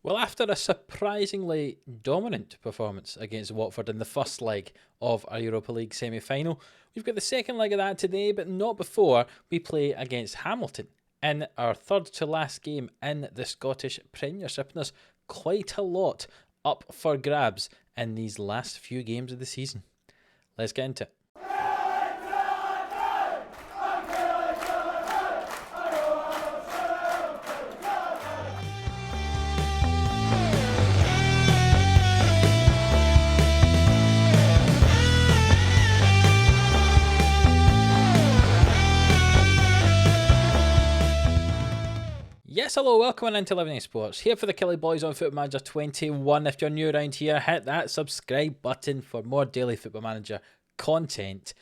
Well, after a surprisingly dominant performance against Watford in the first leg of our Europa League semi-final, we've got the second leg of that today, but not before we play against Hamilton in our third to last game in the Scottish Premiership. And there's quite a lot up for grabs in these last few games of the season. Let's get into it. Yes, hello, welcome into 11 Sports, here for the Killie boys on Football Manager 21. If you're new around here, hit that subscribe button for more daily Football Manager content.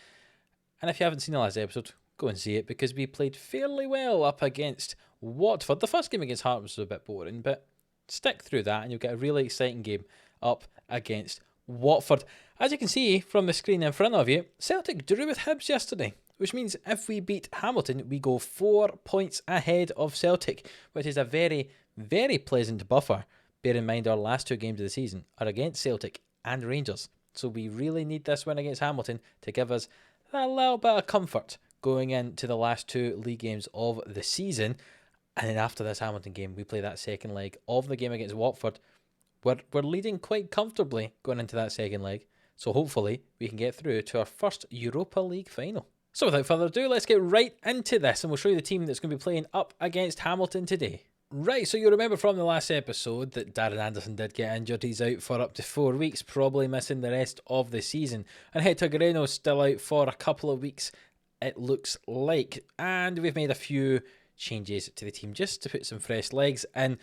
And if you haven't seen the last episode, go and see it, because we played fairly well up against Watford. The first game against Hearts was a bit boring, but stick through that and you'll get a really exciting game up against Watford. As you can see from the screen in front of you, Celtic drew with Hibs yesterday, which means if we beat Hamilton, we go 4 points ahead of Celtic, which is a very, very pleasant buffer. Bear in mind our last two games of the season are against Celtic and Rangers. So we really need this win against Hamilton to give us a little bit of comfort going into the last two league games of the season. And then after this Hamilton game, we play that second leg of the game against Watford. We're leading quite comfortably going into that second leg. So hopefully we can get through to our first Europa League final. So without further ado, let's get right into this and we'll show you the team that's going to be playing up against Hamilton today. Right, so you'll remember from the last episode that Darren Anderson did get injured. He's out for up to 4 weeks, probably missing the rest of the season. And Hector Guerrero's still out for a couple of weeks, it looks like. And we've made a few changes to the team just to put some fresh legs in,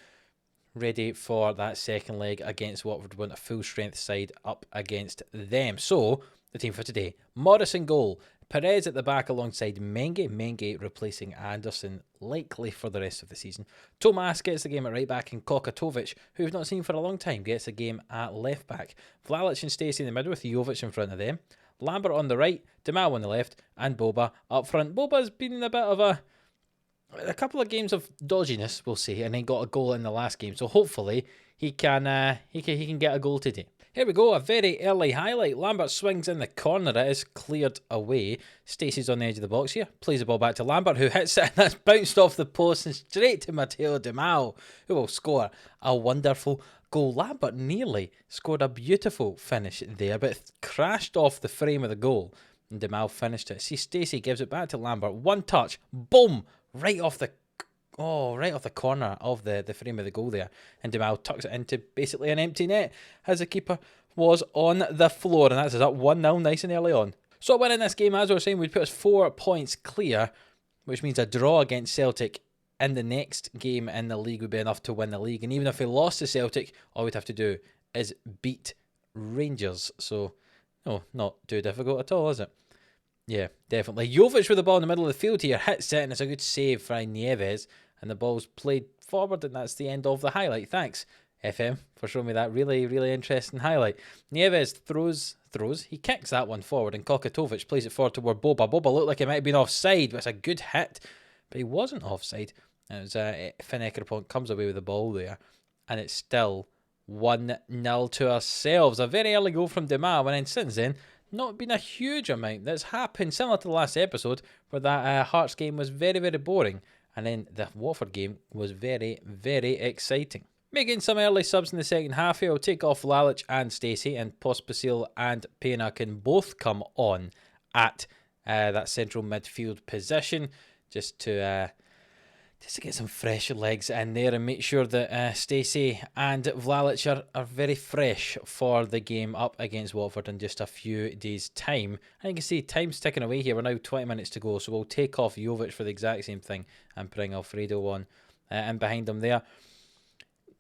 ready for that second leg against Watford. We want a full strength side up against them. So, the team for today: Morris in goal, Perez at the back alongside Menge replacing Anderson, likely for the rest of the season. Tomas gets the game at right back, and Kokatovic, who we've not seen for a long time, gets the game at left back. Vlalic and Stacey in the middle with Jovic in front of them. Lambert on the right, Demau on the left, and Boba up front. Boba's been in a bit of a couple of games of dodginess, we'll say, and he got a goal in the last game. So hopefully he can get a goal today. Here we go, a very early highlight. Lambert swings in the corner, it is cleared away. Stacey's on the edge of the box here, plays the ball back to Lambert, who hits it, and that's bounced off the post and straight to Matteo Demau, who will score a wonderful goal. Lambert nearly scored a beautiful finish there, but it crashed off the frame of the goal, and Demau finished it. See, Stacey gives it back to Lambert, one touch, boom, right off the corner of the frame of the goal there. And Demau tucks it into basically an empty net as the keeper was on the floor. And that's us up 1-0 nice and early on. So winning this game, as I was saying, would put us 4 points clear, which means a draw against Celtic in the next game in the league would be enough to win the league. And even if we lost to Celtic, all we'd have to do is beat Rangers. So, no, not too difficult at all, is it? Yeah, definitely. Jovic with the ball in the middle of the field here, hits it, and it's a good save by Nieves. And the ball's played forward, and that's the end of the highlight. Thanks, FM, for showing me that really, really interesting highlight. Nieves throws. He kicks that one forward, and Kokatovic plays it forward toward Boba. Boba looked like he might have been offside, but it's a good hit. But he wasn't offside. It was Finn Ekerpont comes away with the ball there, and it's still 1-0 to ourselves. A very early goal from Demau, and then since then, not been a huge amount that's happened, similar to the last episode, where that Hearts game was very, very boring. And then the Watford game was very, very exciting. Making some early subs in the second half here. We'll take off Lalic and Stacey, and Pospisil and Pena can both come on at that central midfield position just to get some fresh legs in there and make sure that Stacey and Vlalic are very fresh for the game up against Watford in just a few days' time. And you can see time's ticking away here. We're now 20 minutes to go, so we'll take off Jovic for the exact same thing and bring Alfredo on in behind him there.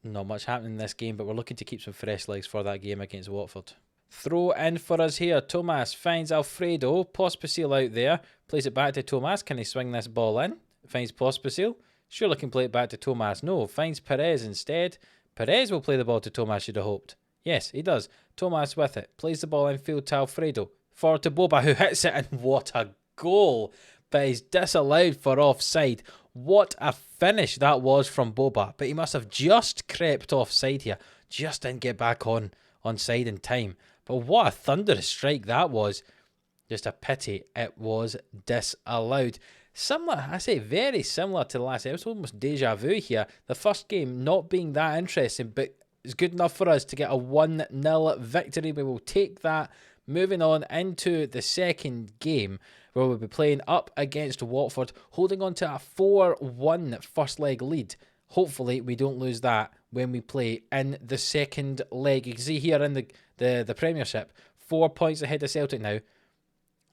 Not much happening in this game, but we're looking to keep some fresh legs for that game against Watford. Throw in for us here. Tomas finds Alfredo. Pospisil out there. Plays it back to Tomas. Can he swing this ball in? Finds Pospisil. Surely can play it back to Tomas. No, finds Perez instead. Perez will play the ball to Tomas, you'd have hoped. Yes, he does. Tomas with it. Plays the ball infield to Alfredo. Forward to Boba, who hits it, and what a goal. But he's disallowed for offside. What a finish that was from Boba. But he must have just crept offside here. Just didn't get back on side in time. But what a thunderous strike that was. Just a pity it was disallowed. Similar, I say very similar to the last episode, almost deja vu here. The first game not being that interesting, but it's good enough for us to get a 1-0 victory. We will take that. Moving on into the second game, where we'll be playing up against Watford, holding on to a 4-1 first leg lead. Hopefully we don't lose that when we play in the second leg. You can see here in the Premiership, 4 points ahead of Celtic now.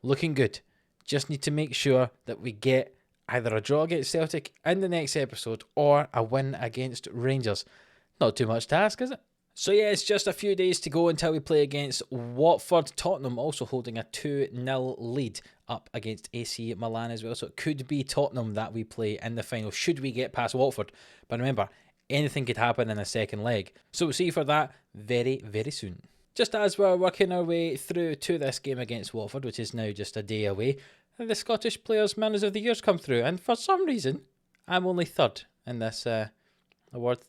Looking good. Just need to make sure that we get either a draw against Celtic in the next episode or a win against Rangers. Not too much to ask, is it? So yeah, it's just a few days to go until we play against Watford. Tottenham also holding a 2-0 lead up against AC Milan as well. So it could be Tottenham that we play in the final should we get past Watford. But remember, anything could happen in the second leg. So we'll see you for that very, very soon. Just as we're working our way through to this game against Watford, which is now just a day away, the Scottish Players' Manager of the Year's come through. And for some reason, I'm only third in this award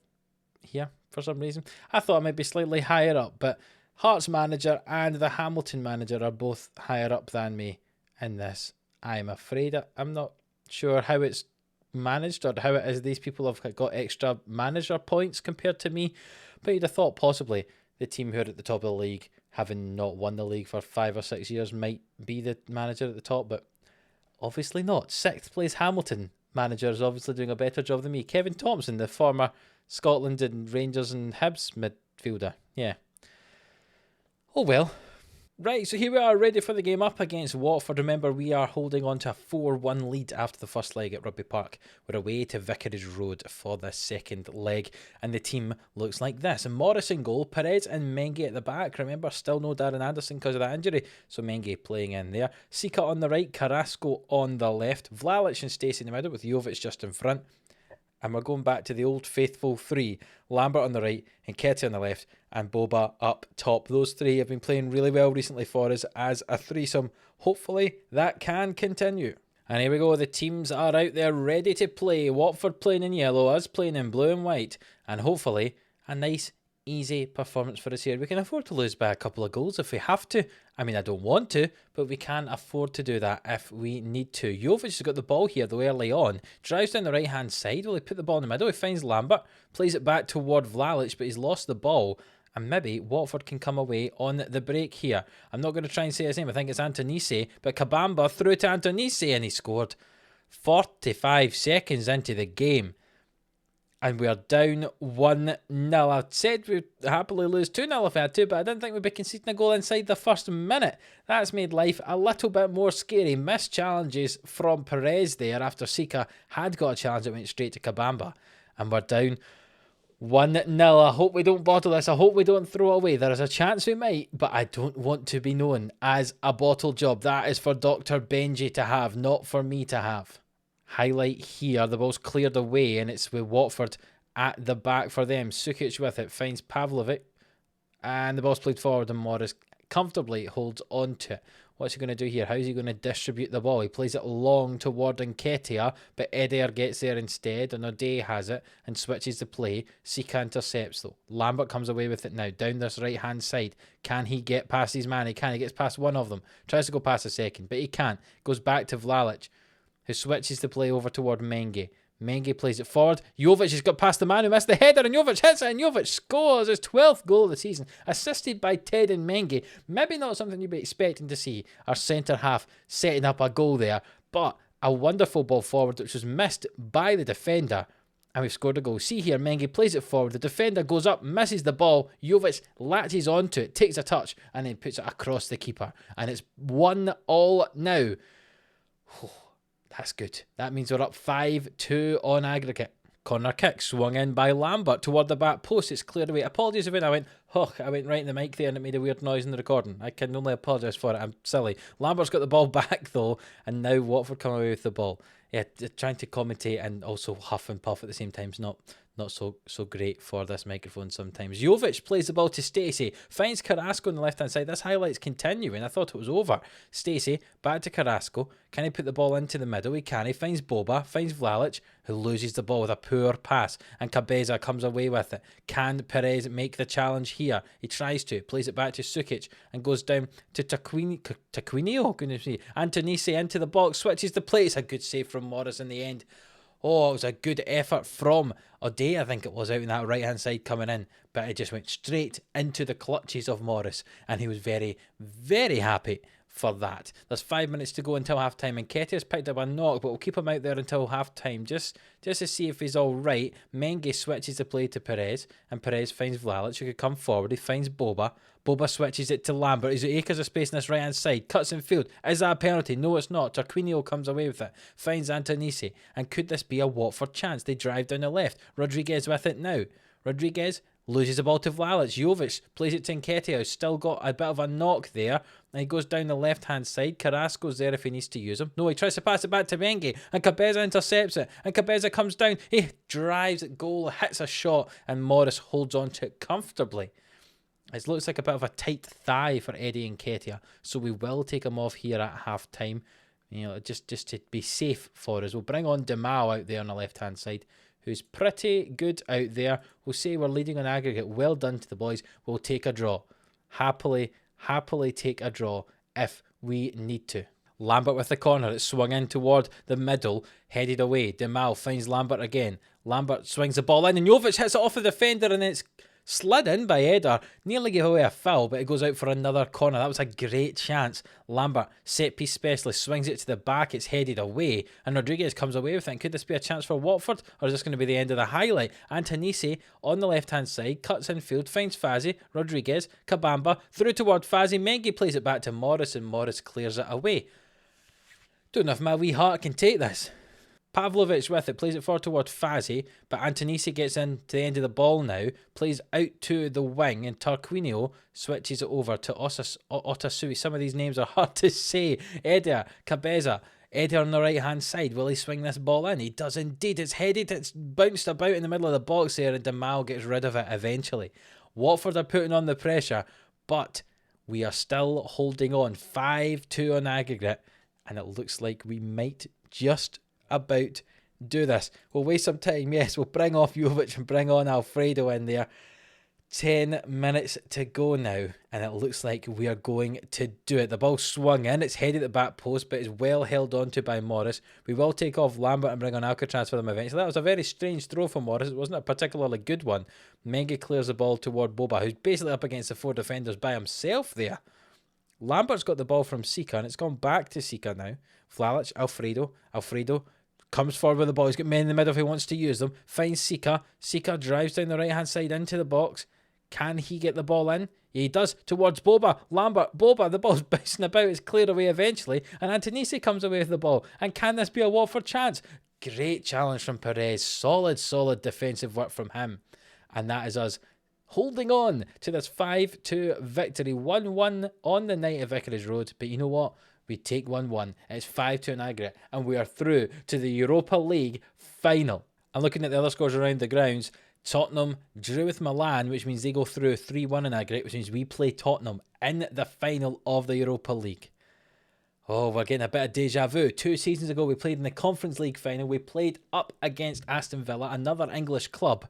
here. For some reason, I thought I might be slightly higher up, but Hearts manager and the Hamilton manager are both higher up than me in this. I'm afraid I'm not sure how it's managed or how it is these people have got extra manager points compared to me, but you'd have thought possibly the team who are at the top of the league, having not won the league for 5 or 6 years, might be the manager at the top, but obviously not. 6th place Hamilton manager is obviously doing a better job than me. Kevin Thompson, the former Scotland and Rangers and Hibs midfielder. Yeah. Oh well. Right, so here we are ready for the game up against Watford. Remember, we are holding on to a 4-1 lead after the first leg at Rugby Park. We're away to Vicarage Road for the second leg, and the team looks like this. Morris in goal, Perez and Mengi at the back. Remember, still no Darren Anderson because of that injury, so Mengi playing in there. Sika on the right, Carrasco on the left, Vlalic and Stacey in the middle with Jovic just in front. And we're going back to the old faithful three. Lambert on the right, Nketiah on the left, and Boba up top. Those three have been playing really well recently for us as a threesome. Hopefully that can continue. And here we go. The teams are out there ready to play. Watford playing in yellow, us playing in blue and white. And hopefully a nice, easy performance for us here. We can afford to lose by a couple of goals if we have to. I mean, I don't want to, but we can afford to do that if we need to. Jovic has got the ball here, though, early on. Drives down the right-hand side. Will he put the ball in the middle? He finds Lambert. Plays it back toward Vlalic, but he's lost the ball. And maybe Watford can come away on the break here. I'm not going to try and say his name. I think it's Antonise. But Kabamba through to Antonise, and he scored 45 seconds into the game. And we are down 1-0. I said we'd happily lose 2-0 if I had to, but I didn't think we'd be conceding a goal inside the first minute. That's made life a little bit more scary. Missed challenges from Perez there after Sika had got a challenge that went straight to Kabamba. And we're down 1-0. I hope we don't bottle this. I hope we don't throw it away. There is a chance we might, but I don't want to be known as a bottle job. That is for Dr. Benji to have, not for me to have. Highlight here, the ball's cleared away and it's with Watford at the back for them. Sukic with it, finds Pavlovic and the ball's played forward and Morris comfortably holds on to it. What's he going to do here? How's he going to distribute the ball? He plays it long toward Nketiah, but Eder gets there instead and O'Day has it and switches the play. Sika intercepts though. Lambert comes away with it now, down this right hand side. Can he get past his man? He can. He gets past one of them. Tries to go past the second, but he can't. Goes back to Vlalic, who switches the play over toward Mengi. Mengi plays it forward. Jovic has got past the man who missed the header, and Jovic hits it, and Jovic scores his 12th goal of the season, assisted by Ted and Mengi. Maybe not something you'd be expecting to see, our centre half setting up a goal there, but a wonderful ball forward which was missed by the defender, and we've scored a goal. See here, Mengi plays it forward. The defender goes up, misses the ball. Jovic latches onto it, takes a touch, and then puts it across the keeper. And it's 1-1 now. That's good. That means we're up 5-2 on aggregate. Corner kick swung in by Lambert toward the back post. It's cleared away. Apologies if I went right in the mic there and it made a weird noise in the recording. I can only apologise for it. I'm silly. Lambert's got the ball back though, and now Watford come away with the ball. yeah, trying to commentate and also huff and puff at the same time is not so great for this microphone sometimes. Jovic plays the ball to Stacey, finds Carrasco on the left hand side. This highlight's continuing. I thought it was over. Stacey back to Carrasco. Can he put the ball into the middle? He can. He finds Boba, finds Vlalic, who loses the ball with a poor pass, and Cabeza comes away with it. Can Perez make the challenge here? He tries to, plays it back to Sukic and goes down to Taquinio, goodness me. Antonisi into the box, switches the play. It's a good save from Morris in the end. Oh, it was a good effort from O'Day, I think it was, out in that right-hand side coming in. But it just went straight into the clutches of Morris. And he was very, very happy for that. There's 5 minutes to go until half-time. And Nketiah's picked up a knock, but we'll keep him out there until half-time just to see if he's all right. Mengi switches the play to Perez. And Perez finds Vlalic, who could come forward. He finds Boba. Boba switches it to Lambert. He's got acres of space on this right-hand side. Cuts in field. Is that a penalty? No, it's not. Tarquinio comes away with it. Finds Antonisi. And could this be a Watford chance? They drive down the left. Rodriguez with it now. Rodriguez loses the ball to Vlalic. Jovic plays it to Nketiah, who's still got a bit of a knock there. And he goes down the left-hand side. Carrasco's there if he needs to use him. No, he tries to pass it back to Mengi. And Cabeza intercepts it. And Cabeza comes down. He drives at goal, hits a shot. And Morris holds on to it comfortably. It looks like a bit of a tight thigh for Eddie Nketiah, so we will take him off here at half time, just to be safe for us. We'll bring on Demao out there on the left hand side, who's pretty good out there. We'll say we're leading on aggregate. Well done to the boys. We'll take a draw. Happily take a draw if we need to. Lambert with the corner. It's swung in toward the middle, headed away. Demao finds Lambert again. Lambert swings the ball in, and Jovic hits it off the defender, and it's slid in by Eder. Nearly gave away a foul, but it goes out for another corner. That was a great chance. Lambert, set piece specialist, swings it to the back. It's headed away, and Rodriguez comes away with it. Could this be a chance for Watford, or is this going to be the end of the highlight? Antonisi on the left-hand side, cuts in field, finds Fazzi, Rodriguez, Kabamba, through toward Fazzi. Mengi plays it back to Morris, and Morris clears it away. Don't know if my wee heart can take this. Pavlovic with it, plays it forward towards Fazzi, but Antonisi gets in to the end of the ball now, plays out to the wing, and Tarquinio switches it over to Otasui. Some of these names are hard to say. Eder, Cabeza, Eder on the right-hand side. Will he swing this ball in? He does indeed. It's headed, it's bounced about in the middle of the box there, and Demao gets rid of it eventually. Watford are putting on the pressure, but we are still holding on. 5-2 on aggregate, and it looks like we might just about do this. We'll waste some time. Yes, we'll bring off Jovic and bring on Alfredo in there. 10 minutes to go now, and it looks like we are going to do it. The ball swung in. It's headed at the back post, but is well held on to by Morris. We will take off Lambert and bring on Alcatraz for them eventually. That was a very strange throw from Morris. It wasn't a particularly good one. Mengi clears the ball toward Boba, who's basically up against the 4 defenders by himself there. Lambert's got the ball from Sika, and it's gone back to Sika now. Vlalic, Alfredo comes forward with the ball. He's got men in the middle if he wants to use them. Finds Sika. Sika drives down the right-hand side into the box. Can he get the ball in? Yeah, he does. Towards Boba. Lambert. Boba. The ball's bouncing about. It's cleared away eventually. And Antonisi comes away with the ball. And can this be a Watford chance? Great challenge from Perez. Solid defensive work from him. And that is us holding on to this 5-2 victory. 1-1 on the night of Vicarage Road. But you know what? We take 1-1. It's 5-2 in aggregate. And we are through to the Europa League Final. I'm looking at the other scores around the grounds. Tottenham drew with Milan, which means they go through 3-1 in aggregate, which means we play Tottenham in the final of the Europa League. Oh, we're getting a bit of deja vu. 2 seasons ago, we played in the Conference League final. We played up against Aston Villa, another English club,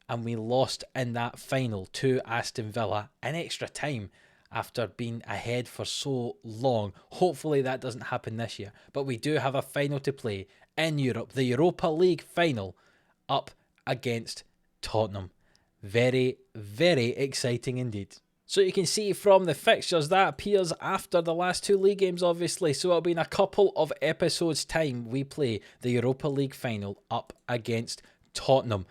and we lost in that final to Aston Villa in extra time after being ahead for so long. Hopefully that doesn't happen this year. But we do have a final to play in Europe, the Europa League final, up against Tottenham. Very, very exciting indeed. So you can see from the fixtures that appears after the last 2 league games, obviously. So it'll be in a couple of episodes' time we play the Europa League final up against Tottenham.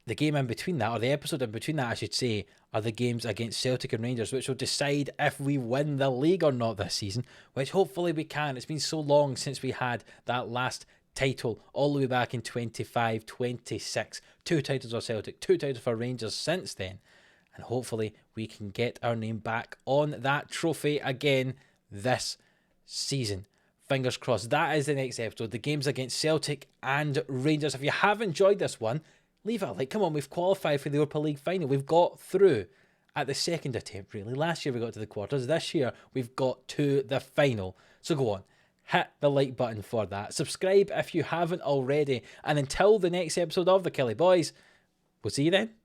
The game in between that, or the episode in between that, I should say, are the games against Celtic and Rangers, which will decide if we win the league or not this season, which hopefully we can. It's been so long since we had that last title, all the way back in 25-26. 2 titles for Celtic, 2 titles for Rangers since then. And hopefully we can get our name back on that trophy again this season. Fingers crossed. That is the next episode. The game's against Celtic and Rangers. If you have enjoyed this one, leave it a like. Come on, we've qualified for the Europa League Final. We've got through at the second attempt, really. Last year we got to the quarters. This year we've got to the final. So go on, hit the like button for that. Subscribe if you haven't already. And until the next episode of the Killie Boys, we'll see you then.